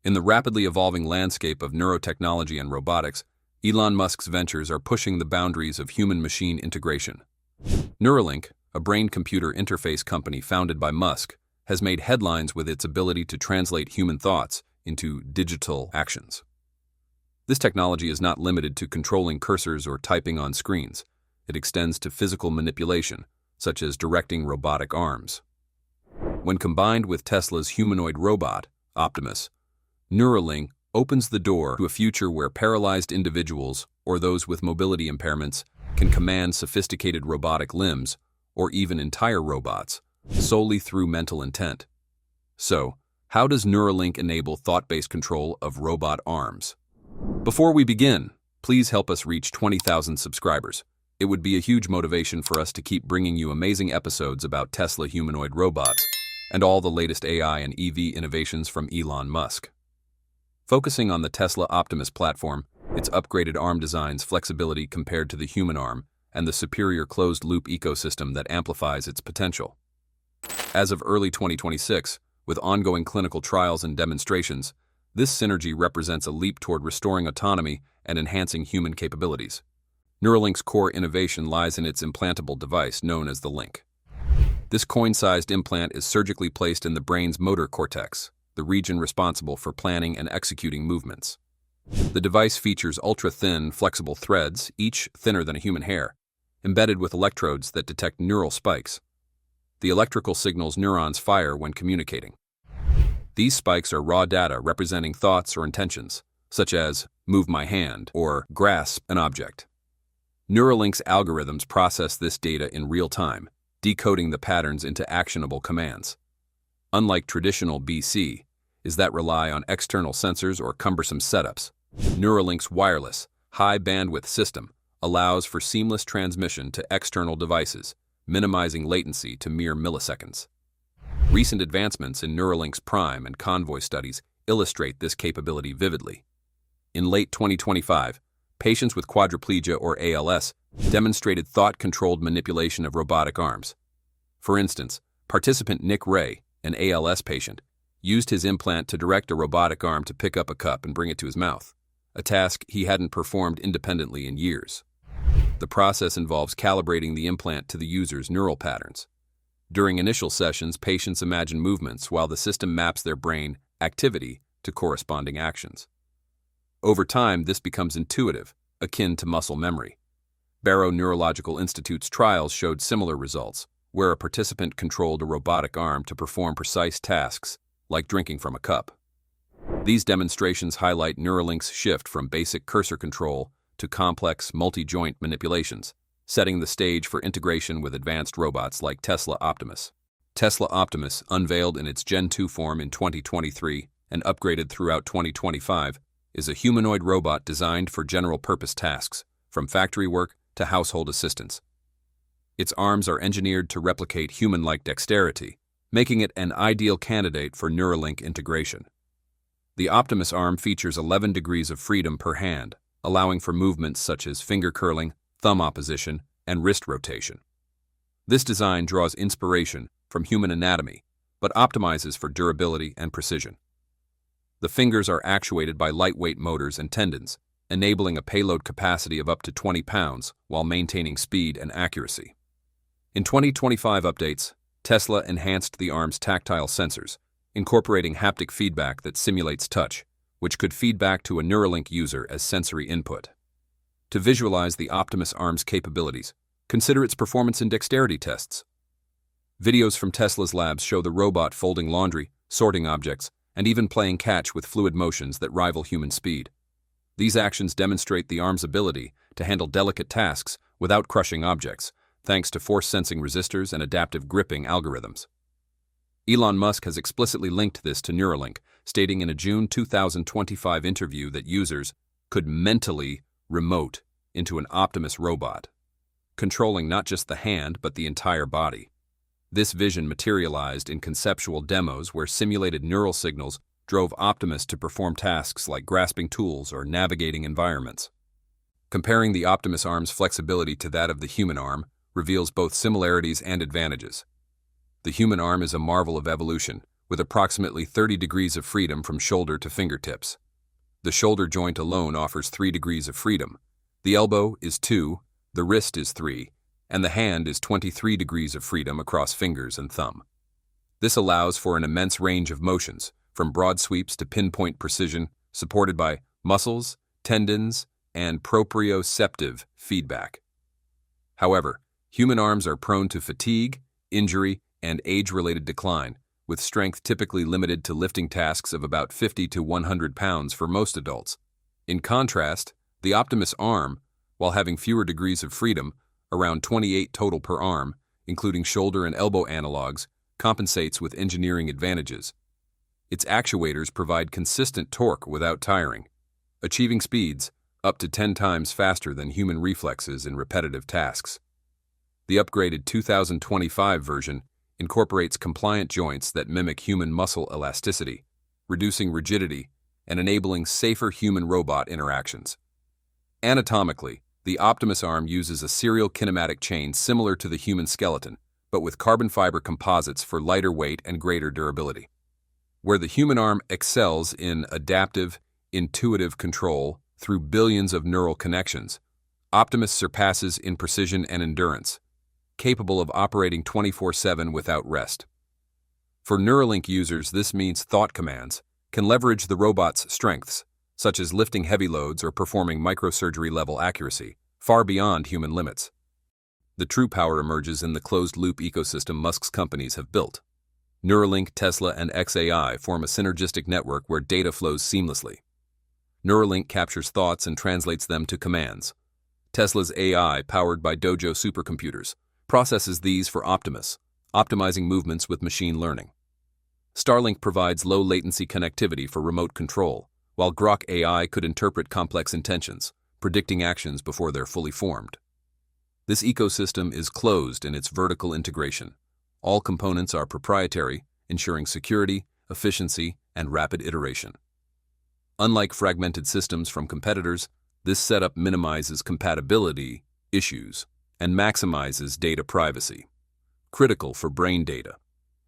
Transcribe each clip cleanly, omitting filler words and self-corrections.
In the rapidly evolving landscape of neurotechnology and robotics, Elon Musk's ventures are pushing the boundaries of human-machine integration. Neuralink, a brain-computer interface company founded by Musk, has made headlines with its ability to translate human thoughts into digital actions. This technology is not limited to controlling cursors or typing on screens. It extends to physical manipulation, such as directing robotic arms. When combined with Tesla's humanoid robot, Optimus, Neuralink opens the door to a future where paralyzed individuals or those with mobility impairments can command sophisticated robotic limbs or even entire robots solely through mental intent. So, how does Neuralink enable thought-based control of robot arms? Before we begin, please help us reach 20,000 subscribers. It would be a huge motivation for us to keep bringing you amazing episodes about Tesla humanoid robots and all the latest AI and EV innovations from Elon Musk. Focusing on the Tesla Optimus platform, its upgraded arm design's flexibility compared to the human arm, and the superior closed-loop ecosystem that amplifies its potential. As of early 2026, with ongoing clinical trials and demonstrations, this synergy represents a leap toward restoring autonomy and enhancing human capabilities. Neuralink's core innovation lies in its implantable device known as the Link. This coin-sized implant is surgically placed in the brain's motor cortex, the region responsible for planning and executing movements. The device features ultra-thin, flexible threads, each thinner than a human hair, embedded with electrodes that detect neural spikes. The electrical signals neurons fire when communicating. These spikes are raw data representing thoughts or intentions, such as move my hand or grasp an object. Neuralink's algorithms process this data in real time, decoding the patterns into actionable commands. Unlike traditional BCIs that rely on external sensors or cumbersome setups, Neuralink's wireless, high-bandwidth system allows for seamless transmission to external devices, minimizing latency to mere milliseconds. Recent advancements in Neuralink's Prime and Convoy studies illustrate this capability vividly. In late 2025, patients with quadriplegia or ALS demonstrated thought-controlled manipulation of robotic arms. For instance, participant Nick Ray, an ALS patient, used his implant to direct a robotic arm to pick up a cup and bring it to his mouth, a task he hadn't performed independently in years. The process involves calibrating the implant to the user's neural patterns. During initial sessions, patients imagine movements while the system maps their brain activity to corresponding actions. Over time, this becomes intuitive, akin to muscle memory. Barrow Neurological Institute's trials showed similar results, where a participant controlled a robotic arm to perform precise tasks, like drinking from a cup. These demonstrations highlight Neuralink's shift from basic cursor control to complex multi-joint manipulations, setting the stage for integration with advanced robots like Tesla Optimus. Tesla Optimus, unveiled in its Gen 2 form in 2023 and upgraded throughout 2025, is a humanoid robot designed for general-purpose tasks, from factory work to household assistance. Its arms are engineered to replicate human-like dexterity, making it an ideal candidate for Neuralink integration. The Optimus arm features 11 degrees of freedom per hand, allowing for movements such as finger curling, thumb opposition, and wrist rotation. This design draws inspiration from human anatomy, but optimizes for durability and precision. The fingers are actuated by lightweight motors and tendons, enabling a payload capacity of up to 20 pounds while maintaining speed and accuracy. In 2025 updates, Tesla enhanced the arm's tactile sensors, incorporating haptic feedback that simulates touch, which could feed back to a Neuralink user as sensory input. To visualize the Optimus arm's capabilities, consider its performance in dexterity tests. Videos from Tesla's labs show the robot folding laundry, sorting objects, and even playing catch with fluid motions that rival human speed. These actions demonstrate the arm's ability to handle delicate tasks without crushing objects, thanks to force-sensing resistors and adaptive gripping algorithms. Elon Musk has explicitly linked this to Neuralink, stating in a June 2025 interview that users could mentally remote into an Optimus robot, controlling not just the hand but the entire body. This vision materialized in conceptual demos where simulated neural signals drove Optimus to perform tasks like grasping tools or navigating environments. Comparing the Optimus arm's flexibility to that of the human arm reveals both similarities and advantages. The human arm is a marvel of evolution, with approximately 30 degrees of freedom from shoulder to fingertips. The shoulder joint alone offers 3 degrees of freedom. The elbow is 2, the wrist is 3, and the hand is 23 degrees of freedom across fingers and thumb. This allows for an immense range of motions, from broad sweeps to pinpoint precision, supported by muscles, tendons, and proprioceptive feedback. However, human arms are prone to fatigue, injury, and age-related decline, with strength typically limited to lifting tasks of about 50 to 100 pounds for most adults. In contrast, the Optimus arm, while having fewer degrees of freedom, around 28 total per arm, including shoulder and elbow analogs, compensates with engineering advantages. Its actuators provide consistent torque without tiring, achieving speeds up to 10 times faster than human reflexes in repetitive tasks. The upgraded 2025 version incorporates compliant joints that mimic human muscle elasticity, reducing rigidity and enabling safer human-robot interactions. Anatomically, the Optimus arm uses a serial kinematic chain similar to the human skeleton, but with carbon fiber composites for lighter weight and greater durability. Where the human arm excels in adaptive, intuitive control through billions of neural connections, Optimus surpasses in precision and endurance, capable of operating 24/7 without rest. For Neuralink users, this means thought commands can leverage the robot's strengths, such as lifting heavy loads or performing microsurgery-level accuracy, far beyond human limits. The true power emerges in the closed-loop ecosystem Musk's companies have built. Neuralink, Tesla, and xAI form a synergistic network where data flows seamlessly. Neuralink captures thoughts and translates them to commands. Tesla's AI, powered by Dojo supercomputers, processes these for Optimus, optimizing movements with machine learning. Starlink provides low-latency connectivity for remote control, while Grok AI could interpret complex intentions, predicting actions before they're fully formed. This ecosystem is closed in its vertical integration. All components are proprietary, ensuring security, efficiency, and rapid iteration. Unlike fragmented systems from competitors, this setup minimizes compatibility issues and maximizes data privacy, critical for brain data.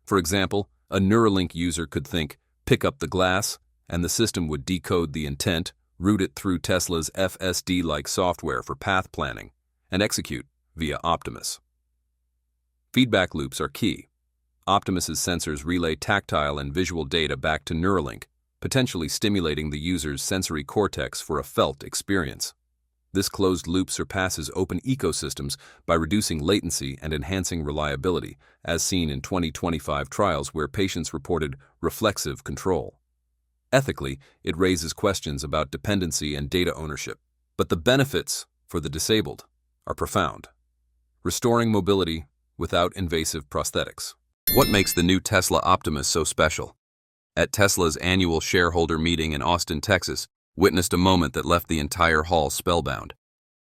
For example, a Neuralink user could think, "Pick up the glass," and the system would decode the intent, route it through Tesla's FSD-like software for path planning, and execute via Optimus. Feedback loops are key. Optimus's sensors relay tactile and visual data back to Neuralink, potentially stimulating the user's sensory cortex for a felt experience. This closed loop surpasses open ecosystems by reducing latency and enhancing reliability, as seen in 2025 trials where patients reported reflexive control. Ethically, it raises questions about dependency and data ownership, but the benefits for the disabled are profound. Restoring mobility without invasive prosthetics. What makes the new Tesla Optimus so special? At Tesla's annual shareholder meeting in Austin, Texas, witnessed a moment that left the entire hall spellbound.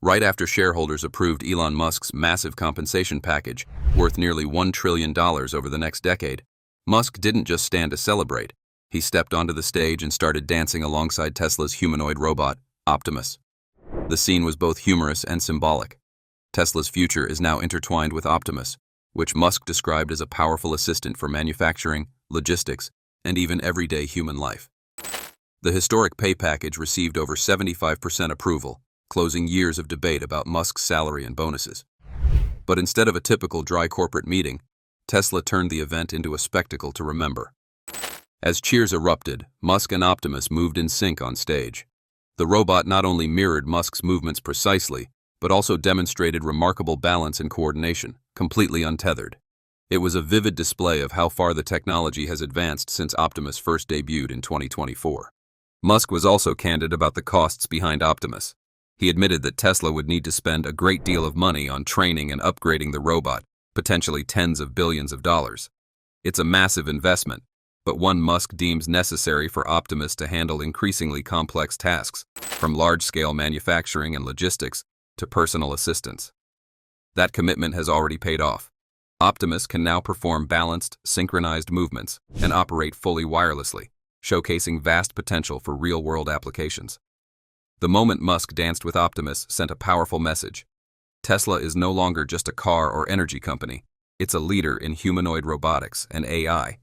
Right after shareholders approved Elon Musk's massive compensation package, worth nearly $1 trillion over the next decade, Musk didn't just stand to celebrate. He stepped onto the stage and started dancing alongside Tesla's humanoid robot, Optimus. The scene was both humorous and symbolic. Tesla's future is now intertwined with Optimus, which Musk described as a powerful assistant for manufacturing, logistics, and even everyday human life. The historic pay package received over 75% approval, closing years of debate about Musk's salary and bonuses. But instead of a typical dry corporate meeting, Tesla turned the event into a spectacle to remember. As cheers erupted, Musk and Optimus moved in sync on stage. The robot not only mirrored Musk's movements precisely, but also demonstrated remarkable balance and coordination, completely untethered. It was a vivid display of how far the technology has advanced since Optimus first debuted in 2024. Musk was also candid about the costs behind Optimus. He admitted that Tesla would need to spend a great deal of money on training and upgrading the robot, potentially tens of billions of dollars. It's a massive investment, but one Musk deems necessary for Optimus to handle increasingly complex tasks, from large-scale manufacturing and logistics to personal assistance. That commitment has already paid off. Optimus can now perform balanced, synchronized movements and operate fully wirelessly, showcasing vast potential for real-world applications. The moment Musk danced with Optimus sent a powerful message. Tesla is no longer just a car or energy company. It's a leader in humanoid robotics and AI.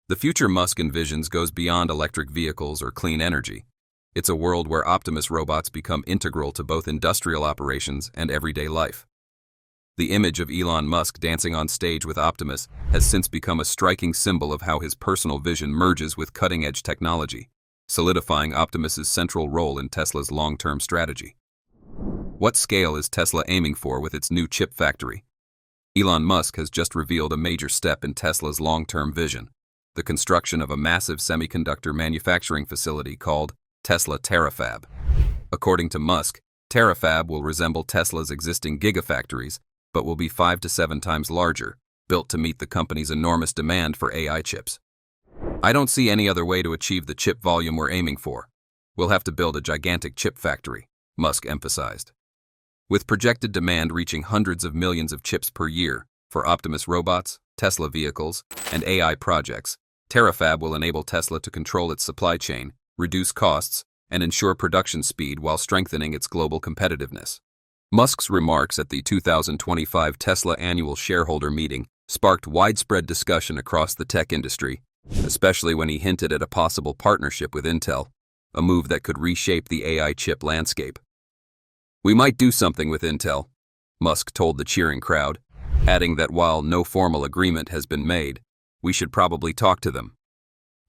The future Musk envisions goes beyond electric vehicles or clean energy. It's a world where Optimus robots become integral to both industrial operations and everyday life. The image of Elon Musk dancing on stage with Optimus has since become a striking symbol of how his personal vision merges with cutting-edge technology, solidifying Optimus's central role in Tesla's long-term strategy. What scale is Tesla aiming for with its new chip factory? Elon Musk has just revealed a major step in Tesla's long-term vision, the construction of a massive semiconductor manufacturing facility called Tesla Terafab. According to Musk, Terafab will resemble Tesla's existing gigafactories, but will be 5 to 7 times larger, built to meet the company's enormous demand for AI chips. I don't see any other way to achieve the chip volume we're aiming for. We'll have to build a gigantic chip factory, Musk emphasized. With projected demand reaching hundreds of millions of chips per year for Optimus robots, Tesla vehicles, and AI projects, Terafab will enable Tesla to control its supply chain, reduce costs, and ensure production speed while strengthening its global competitiveness. Musk's remarks at the 2025 Tesla annual shareholder meeting sparked widespread discussion across the tech industry, especially when he hinted at a possible partnership with Intel, a move that could reshape the AI chip landscape. "We might do something with Intel," Musk told the cheering crowd, adding that while no formal agreement has been made, we should probably talk to them.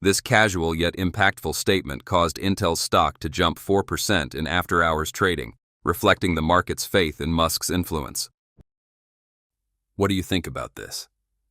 This casual yet impactful statement caused Intel's stock to jump 4% in after-hours trading, reflecting the market's faith in Musk's influence. What do you think about this?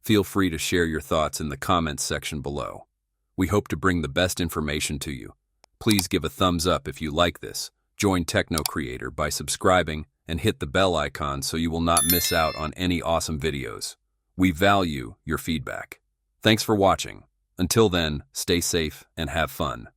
Feel free to share your thoughts in the comments section below. We hope to bring the best information to you. Please give a thumbs up if you like this. Join Techno Creator by subscribing and hit the bell icon so you will not miss out on any awesome videos. We value your feedback. Thanks for watching. Until then, stay safe and have fun.